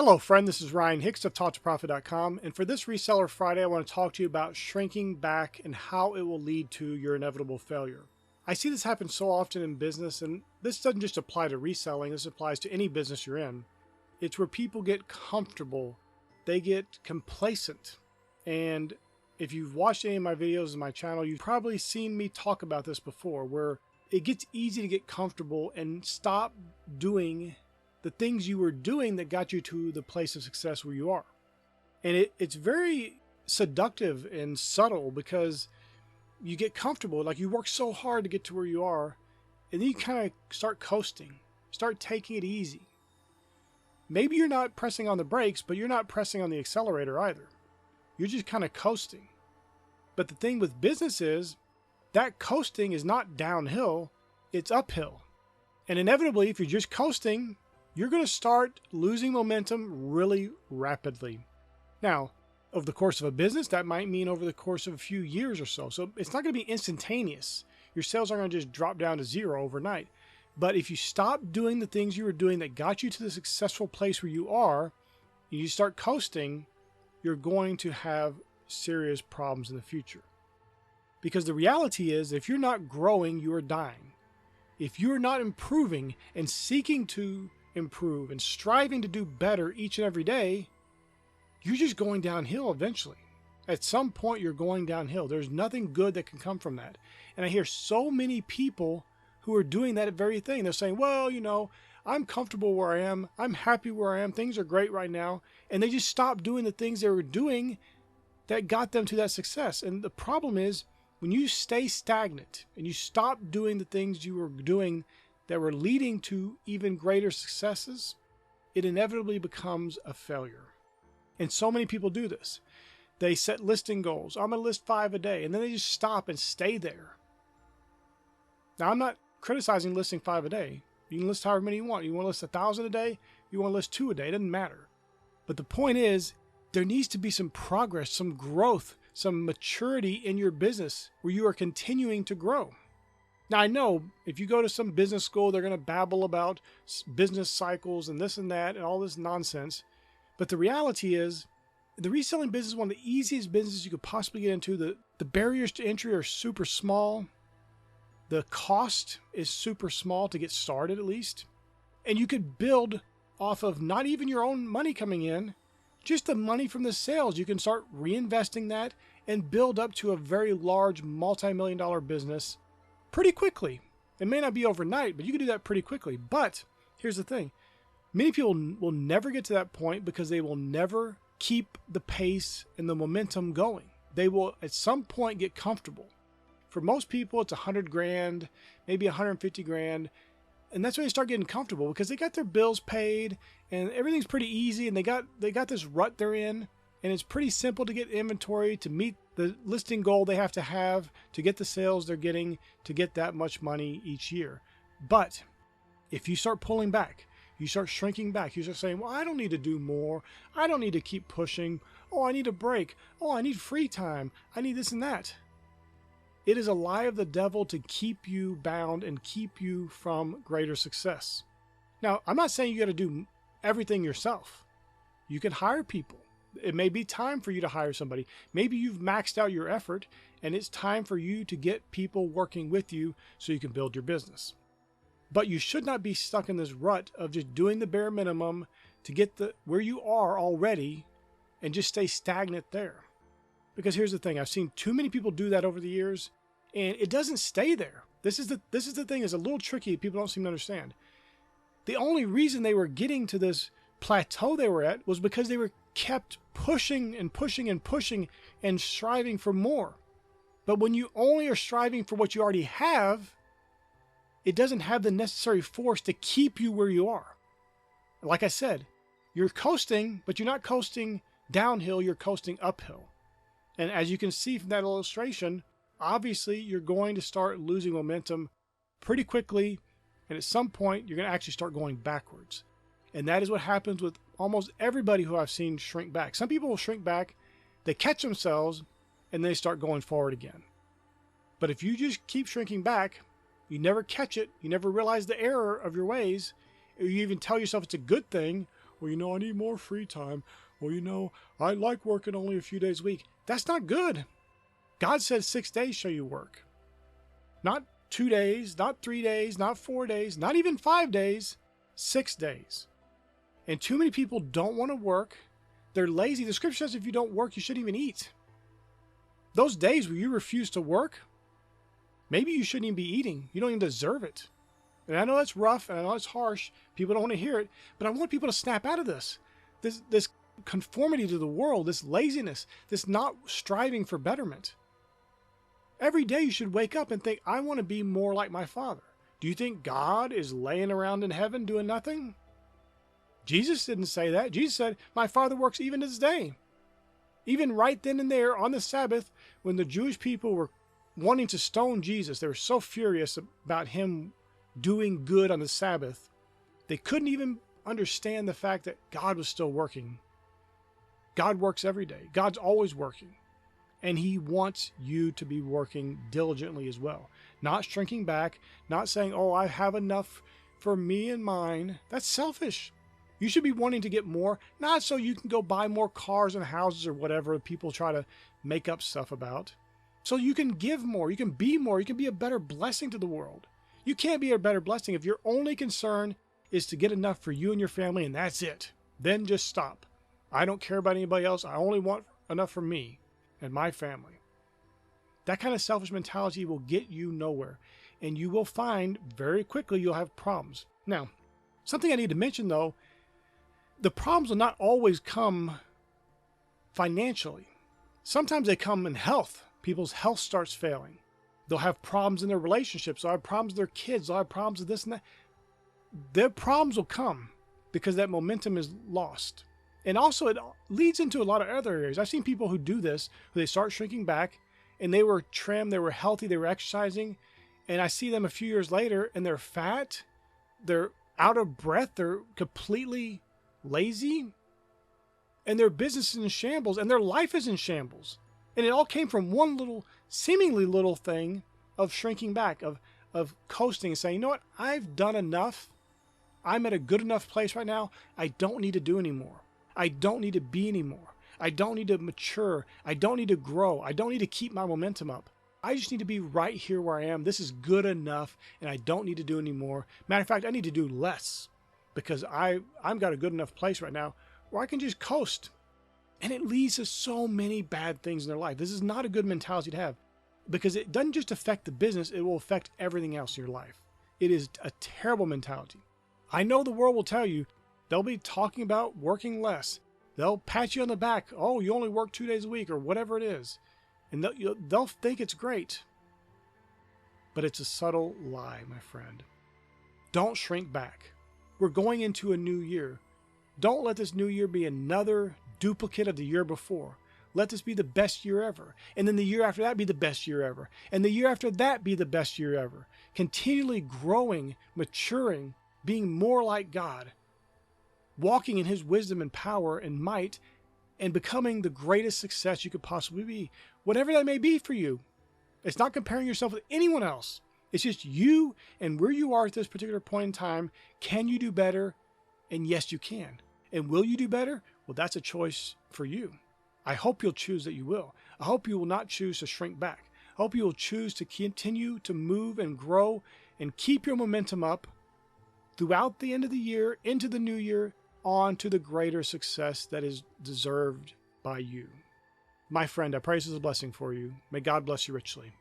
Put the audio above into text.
Hello friend, this is Ryan Hicks of TalkToProfit.com, and for this Reseller Friday I want to talk to you about shrinking back and how it will lead to your inevitable failure. I see this happen so often in business, and this doesn't just apply to reselling, this applies to any business you're in. It's where people get comfortable, they get complacent, and if you've watched any of my videos on my channel, you've probably seen me talk about this before, where it gets easy to get comfortable and stop doing the things you were doing that got you to the place of success where you are. And it's very seductive and subtle because you get comfortable, like you work so hard to get to where you are, and then you kind of start coasting, start taking it easy. Maybe you're not pressing on the brakes, but you're not pressing on the accelerator either. You're just kind of coasting. But the thing with business is that coasting is not downhill, it's uphill. And inevitably, if you're just coasting, you're going to start losing momentum really rapidly. Now, over the course of a business, that might mean over the course of a few years or so. So it's not going to be instantaneous. Your sales aren't going to just drop down to zero overnight. But if you stop doing the things you were doing that got you to the successful place where you are, and you start coasting, you're going to have serious problems in the future. Because the reality is, if you're not growing, you are dying. If you're not improving and seeking to improve and striving to do better each and every day, you're just going downhill eventually. At some point, you're going downhill. There's nothing good that can come from that. And I hear so many people who are doing that very thing. They're saying, well, you know, I'm comfortable where I am. I'm happy where I am. Things are great right now. And they just stop doing the things they were doing that got them to that success. And the problem is, when you stay stagnant and you stop doing the things you were doing that were leading to even greater successes, it inevitably becomes a failure. And so many people do this. They set listing goals. I'm going to list 5 a day. And then they just stop and stay there. Now, I'm not criticizing listing 5 a day. You can list however many you want. You want to list 1,000 a day? You want to list 2 a day? It doesn't matter. But the point is, there needs to be some progress, some growth, some maturity in your business where you are continuing to grow. Now, I know if you go to some business school, they're going to babble about business cycles and this and that and all this nonsense. But the reality is, the reselling business is one of the easiest businesses you could possibly get into. The barriers to entry are super small. The cost is super small to get started, at least. And you could build off of not even your own money coming in, just the money from the sales. You can start reinvesting that and build up to a very large multi-million-dollar business pretty quickly. It may not be overnight, but you can do that pretty quickly. But here's the thing. Many people will never get to that point because they will never keep the pace and the momentum going. They will at some point get comfortable. For most people, it's 100 grand, maybe 150 grand. And that's when they start getting comfortable because they got their bills paid and everything's pretty easy, and they got this rut they're in, and it's pretty simple to get inventory to meet the listing goal they have to get the sales they're getting to get that much money each year. But if you start pulling back, you start shrinking back, you start saying, well, I don't need to do more. I don't need to keep pushing. Oh, I need a break. Oh, I need free time. I need this and that. It is a lie of the devil to keep you bound and keep you from greater success. Now, I'm not saying you got to do everything yourself. You can hire people. It may be time for you to hire somebody. Maybe you've maxed out your effort and it's time for you to get people working with you so you can build your business. But you should not be stuck in this rut of just doing the bare minimum to get where you are already and just stay stagnant there. Because here's the thing, I've seen too many people do that over the years, and it doesn't stay there. This is the thing, is a little tricky. People don't seem to understand. The only reason they were getting to this plateau they were at was because they were kept pushing and pushing and pushing and striving for more. But when you only are striving for what you already have, it doesn't have the necessary force to keep you where you are. Like I said, you're coasting, but you're not coasting downhill, you're coasting uphill. And as you can see from that illustration, obviously you're going to start losing momentum pretty quickly, and at some point you're going to actually start going backwards. And that is what happens with almost everybody who I've seen shrink back. Some people will shrink back, they catch themselves, and they start going forward again. But if you just keep shrinking back, you never catch it, you never realize the error of your ways, or you even tell yourself it's a good thing, Well, I need more free time. Well, I like working only a few days a week. That's not good. God said 6 days shall you work. Not 2 days, not 3 days, not 4 days, not even 5 days, 6 days. And too many people don't want to work. They're lazy. The scripture says if you don't work, you shouldn't even eat. Those days where you refuse to work, maybe you shouldn't even be eating. You don't even deserve it. And I know that's rough and I know it's harsh. People don't want to hear it, but I want people to snap out of this. This conformity to the world, this laziness, this not striving for betterment. Every day you should wake up and think, I want to be more like my Father. Do you think God is laying around in heaven doing nothing? Jesus didn't say that. Jesus said, my Father works even to this day. Even right then and there on the Sabbath, when the Jewish people were wanting to stone Jesus, they were so furious about him doing good on the Sabbath, they couldn't even understand the fact that God was still working. God works every day. God's always working. And he wants you to be working diligently as well. Not shrinking back, not saying, oh, I have enough for me and mine. That's selfish. You should be wanting to get more, not so you can go buy more cars and houses or whatever people try to make up stuff about. So you can give more, you can be more, you can be a better blessing to the world. You can't be a better blessing if your only concern is to get enough for you and your family and that's it. Then just stop. I don't care about anybody else. I only want enough for me and my family. That kind of selfish mentality will get you nowhere. And you will find very quickly you'll have problems. Now, something I need to mention though, the problems will not always come financially. Sometimes they come in health. People's health starts failing. They'll have problems in their relationships. They'll have problems with their kids. They'll have problems with this and that. Their problems will come because that momentum is lost. And also it leads into a lot of other areas. I've seen people who do this, who they start shrinking back and they were trim, they were healthy, they were exercising. And I see them a few years later and they're fat, they're out of breath, they're completely lazy, and their business is in shambles, and their life is in shambles. And it all came from one little, seemingly little thing of shrinking back, of coasting and saying, you know what, I've done enough. I'm at a good enough place right now. I don't need to do anymore. I don't need to be anymore. I don't need to mature. I don't need to grow. I don't need to keep my momentum up. I just need to be right here where I am. This is good enough, and I don't need to do anymore. Matter of fact, I need to do less. Because I've got a good enough place right now where I can just coast. And it leads to so many bad things in their life. This is not a good mentality to have because it doesn't just affect the business, it will affect everything else in your life. It is a terrible mentality. I know the world will tell you, they'll be talking about working less. They'll pat you on the back. Oh, you only work 2 days a week or whatever it is. And they'll think it's great. But it's a subtle lie, my friend. Don't shrink back. We're going into a new year. Don't let this new year be another duplicate of the year before. Let this be the best year ever. And then the year after that be the best year ever. And the year after that be the best year ever. Continually growing, maturing, being more like God. Walking in his wisdom and power and might and becoming the greatest success you could possibly be. Whatever that may be for you. It's not comparing yourself with anyone else. It's just you and where you are at this particular point in time. Can you do better? And yes, you can. And will you do better? Well, that's a choice for you. I hope you'll choose that you will. I hope you will not choose to shrink back. I hope you will choose to continue to move and grow and keep your momentum up throughout the end of the year, into the new year, on to the greater success that is deserved by you. My friend, I pray this is a blessing for you. May God bless you richly.